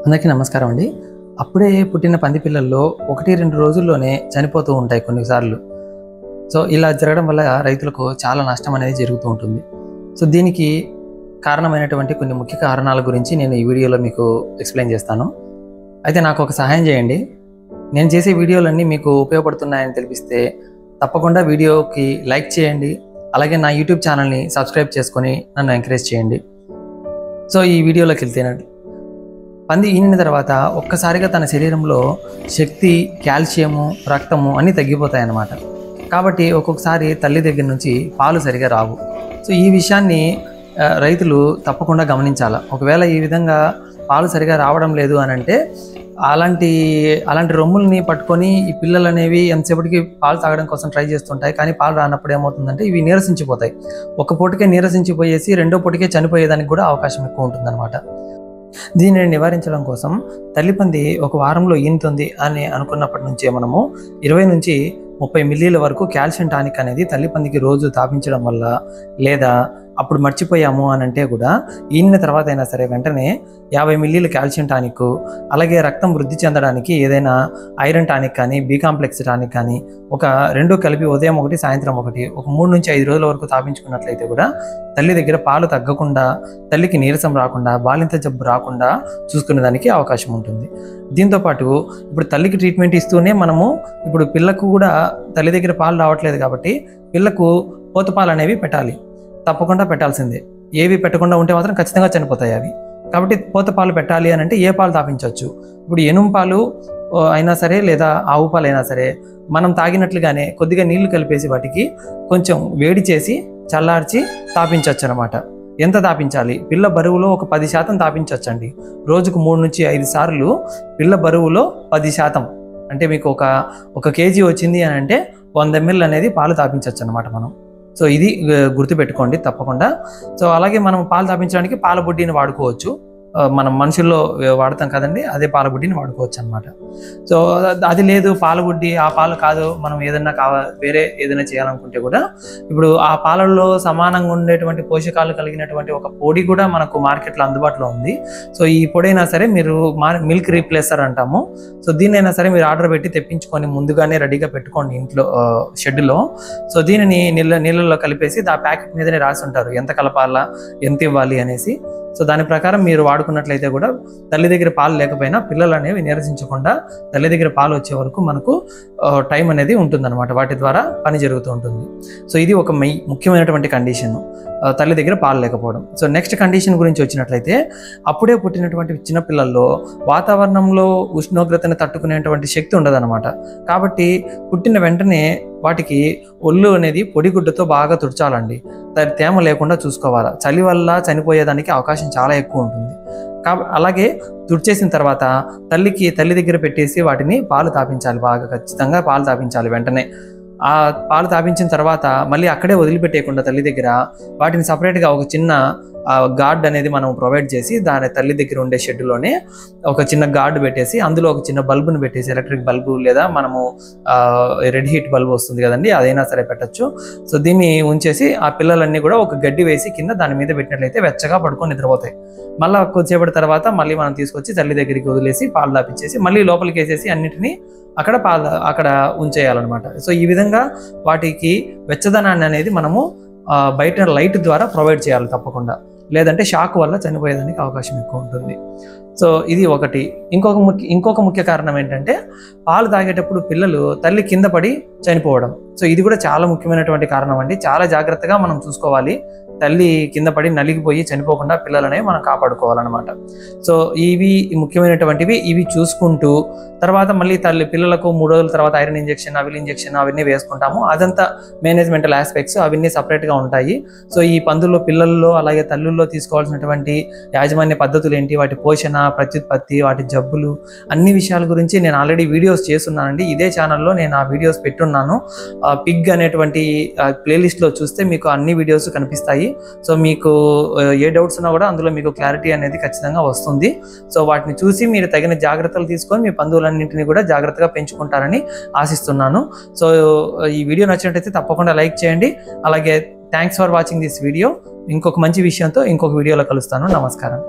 అందరికీ నమస్కారం అండి. అప్పుడే పుట్టిన పంది పిల్లల్లో 1-2 రోజుల్లోనే చనిపోతూ ఉంటాయి కొన్నిసార్లు. సో ఇలా జరగడం వల్ల రైతులకు చాలా నష్టం అనేది జరుగుతూ ఉంటుంది. సో దీనికి కారణమైనటువంటి కొన్ని ముఖ్య కారణాల గురించి నేను ఈ వీడియోలో మీకు ఎక్స్ప్లెయిన్ చేస్తాను. అయితే నాకు ఒక సహాయం చేయండి. నేను చేసే వీడియోలన్నీ మీకు ఉపయోగపడుతున్నాయని తెలిపిస్తే తప్పకుండా వీడియోకి లైక్ చేయండి. అలాగే నా యూట్యూబ్ ఛానల్ని సబ్స్క్రైబ్ చేసుకొని నన్ను ఎంకరేజ్ చేయండి. సో ఈ వీడియోలోకి వెళ్తేనండి, పంది ఈనిన తర్వాత ఒక్కసారిగా తన శరీరంలో శక్తి, కాల్షియము, రక్తము అన్నీ తగ్గిపోతాయన్నమాట. కాబట్టి ఒక్కొక్కసారి తల్లి దగ్గర నుంచి పాలు సరిగా రావు. సో ఈ విషయాన్ని రైతులు తప్పకుండా గమనించాలి. ఒకవేళ ఈ విధంగా పాలు సరిగా రావడం లేదు అని అంటే అలాంటి రొమ్ముల్ని పట్టుకొని ఈ పిల్లలు అనేవి ఎంతసేపటికి పాలు తాగడం కోసం ట్రై చేస్తుంటాయి. కానీ పాలు రానప్పుడు ఏమవుతుందంటే ఇవి నీరసించిపోతాయి. ఒక పూటకే నీరసించిపోయేసి రెండో పూటకే చనిపోయేదానికి కూడా అవకాశం ఎక్కువ ఉంటుందన్నమాట. దీనిని నివారించడం కోసం తల్లిపంది ఒక వారంలో ఈనుతుంది అని అనుకున్నప్పటి నుంచే మనము 20 నుంచి 30 మిల్లీల వరకు కాల్షియం టానిక్ అనేది తల్లిపందికి రోజు తాపించడం వల్ల, లేదా అప్పుడు మర్చిపోయాము అని అంటే కూడా ఈనిన తర్వాత అయినా సరే వెంటనే 50 మిల్లీల కాల్షియం టానిక్, అలాగే రక్తం వృద్ధి చెందడానికి ఏదైనా ఐరన్ టానిక్ కానీ, బి కాంప్లెక్స్ టానిక్ కానీ ఒక 2 కలిపి ఉదయం ఒకటి సాయంత్రం ఒకటి ఒక 3 నుంచి 5 రోజుల వరకు తాపించుకున్నట్లయితే కూడా తల్లి దగ్గర పాలు తగ్గకుండా, తల్లికి నీరసం రాకుండా, బాలింత జబ్బు రాకుండా చూసుకునే దానికి అవకాశం ఉంటుంది. దీంతోపాటు ఇప్పుడు తల్లికి ట్రీట్మెంట్ ఇస్తూనే మనము ఇప్పుడు పిల్లకు కూడా తల్లి దగ్గర పాలు రావట్లేదు కాబట్టి పిల్లకు పోతపాలు అనేవి పెట్టాలి. తప్పకుండా పెట్టాల్సిందే. ఏవి పెట్టకుండా ఉంటే మాత్రం ఖచ్చితంగా చనిపోతాయి అవి. కాబట్టి పోతపాలు పెట్టాలి అని అంటే ఏ పాలు తాపించవచ్చు. ఇప్పుడు ఎనుము పాలు అయినా సరే, లేదా ఆవు పాలు అయినా సరే, మనం తాగినట్లుగానే కొద్దిగా నీళ్లు కలిపేసి వాటికి కొంచెం వేడి చేసి చల్లార్చి తాపించవచ్చు అనమాట. ఎంత తాపించాలి? పిల్ల బరువులో ఒక 10% తాపించవచ్చండి. రోజుకు 3 నుంచి 5 సార్లు పిల్ల బరువులో 10%, అంటే మీకు ఒక కేజీ వచ్చింది అని అంటే 100 ml అనేది పాలు తాపించవచ్చు అనమాట మనం. సో ఇది గుర్తుపెట్టుకోండి తప్పకుండా. సో అలాగే మనం పాలు తాపించడానికి పాల బుడ్డిని వాడుకోవచ్చు. మనం మనుషుల్లో వాడతాం కదండి, అదే పాల బుడ్డిని వాడుకోవచ్చు అనమాట. సో అది లేదు, పాల బుడ్డి ఆ పాలు కాదు, మనం ఏదైనా వేరే ఏదైనా చేయాలనుకుంటే కూడా ఇప్పుడు ఆ పాలల్లో సమానంగా ఉండేటువంటి పోషకాలు కలిగినటువంటి ఒక పొడి కూడా మనకు మార్కెట్లో అందుబాటులో ఉంది. సో ఈ పొడి అయినా సరే మీరు మిల్క్ రీప్లేసర్ అంటాము. సో దీన్నైనా సరే మీరు ఆర్డర్ పెట్టి తెప్పించుకొని ముందుగానే రెడీగా పెట్టుకోండి ఇంట్లో షెడ్లో. సో దీనిని నీళ్ళల్లో కలిపేసి ఆ ప్యాకెట్ మీదనే రాసి ఉంటారు ఎంత కలపాలా, ఎంత ఇవ్వాలి అనేసి. సో దాని ప్రకారం మీరు వాడుకున్నట్లయితే కూడా తల్లి దగ్గర పాలు లేకపోయినా పిల్లలు అనేవి నిరసించకుండా తల్లి దగ్గర పాలు వచ్చే వరకు మనకు టైం అనేది ఉంటుందన్నమాట. వాటి ద్వారా పని జరుగుతూ ఉంటుంది. సో ఇది ఒక ముఖ్యమైనటువంటి కండిషన్, తల్లి దగ్గర పాలు లేకపోవడం. సో నెక్స్ట్ కండిషన్ గురించి వచ్చినట్లయితే, అప్పుడే పుట్టినటువంటి చిన్నపిల్లల్లో వాతావరణంలో ఉష్ణోగ్రతను తట్టుకునేటువంటి శక్తి ఉండదన్నమాట. కాబట్టి పుట్టిన వెంటనే వాటికి ఒళ్ళు అనేది పొడిగుడ్డతో బాగా తుడచాలండి. తేమ లేకుండా చూసుకోవాలి. చలి వల్ల చనిపోయేదానికి అవకాశం చాలా ఎక్కువ ఉంటుంది. అలాగే తుడిచేసిన తర్వాత తల్లి దగ్గర పెట్టేసి వాటిని పాలు తాపించాలి. బాగా ఖచ్చితంగా పాలు తాపించాలి వెంటనే. ఆ పాలు తాపించిన తర్వాత మళ్ళీ అక్కడే వదిలిపెట్టేయకుండా తల్లి దగ్గర వాటిని సపరేట్గా ఒక చిన్న గార్డ్ అనేది మనం ప్రొవైడ్ చేసి దాని తల్లి దగ్గర ఉండే షెడ్లోనే ఒక చిన్న గార్డు పెట్టేసి అందులో ఒక చిన్న బల్బుని పెట్టేసి, ఎలక్ట్రిక్ బల్బు లేదా మనము రెడ్ హీట్ బల్బు వస్తుంది కదండి, అదైనా సరే పెట్టచ్చు. సో దీన్ని ఉంచేసి ఆ పిల్లలన్నీ కూడా ఒక గడ్డి వేసి కింద దాని మీద పెట్టినట్లయితే వెచ్చగా పడుకొని నిద్రపోతాయి. మళ్ళీ కొద్దిసేపటి తర్వాత మళ్ళీ మనం తీసుకొచ్చి తల్లి దగ్గరికి వదిలేసి పాలు తాపించేసి మళ్ళీ లోపలికి వేసేసి అన్నిటినీ అక్కడ ఉంచేయాలన్నమాట. సో ఈ విధంగా వాటికి వెచ్చదనాన్ని అనేది మనము బయట లైట్ ద్వారా ప్రొవైడ్ చేయాలి తప్పకుండా. లేదంటే షాక్ వల్ల చనిపోయేదానికి అవకాశం ఎక్కువ ఉంటుంది. సో ఇది ఒకటి. ఇంకొక ముఖ్య కారణం ఏంటంటే, పాలు తాగేటప్పుడు పిల్లలు తల్లి కింద పడి చనిపోవడం. సో ఇది కూడా చాలా ముఖ్యమైనటువంటి కారణం అండి. చాలా జాగ్రత్తగా మనం చూసుకోవాలి. తల్లి కింద పడి నలిగిపోయి చనిపోకుండా పిల్లలనే మనం కాపాడుకోవాలన్నమాట. సో ఇవి ముఖ్యమైనటువంటివి. ఇవి చూసుకుంటూ తర్వాత మళ్ళీ పిల్లలకు 3 రోజుల తర్వాత ఐరన్ ఇంజెక్షన్, అవిల్ ఇంజెక్షన్ అవన్నీ వేసుకుంటాము. అదంతా మేనేజ్మెంటల్ ఆస్పెక్ట్స్ అవన్నీ సపరేట్గా ఉంటాయి. సో ఈ పందుల్లో, పిల్లల్లో అలాగే తల్లుల్లో తీసుకోవాల్సినటువంటి యాజమాన్య పద్ధతులు ఏంటి, వాటి పోషణ, ప్రత్యుత్పత్తి, వాటి జబ్బులు, అన్ని విషయాల గురించి నేను ఆల్రెడీ వీడియోస్ చేస్తున్నానండి. ఇదే ఛానల్లో నేను ఆ వీడియోస్ పెట్టున్నాను. పిగ్ అనేటువంటి ప్లేలిస్ట్లో చూస్తే మీకు అన్ని వీడియోస్ కనిపిస్తాయి. సో మీకు ఏ డౌట్స్ ఉన్నా కూడా అందులో మీకు క్లారిటీ అనేది ఖచ్చితంగా వస్తుంది. సో వాటిని చూసి మీరు తగిన జాగ్రత్తలు తీసుకొని మీ పందువులన్నింటినీ కూడా జాగ్రత్తగా పెంచుకుంటారని ఆశిస్తున్నాను. సో ఈ వీడియో నచ్చినట్లయితే తప్పకుండా లైక్ చేయండి. అలాగే thanks for watching this video. ఇంకొక మంచి విషయంతో ఇంకొక వీడియోలో కలుస్తాను. నమస్కారం.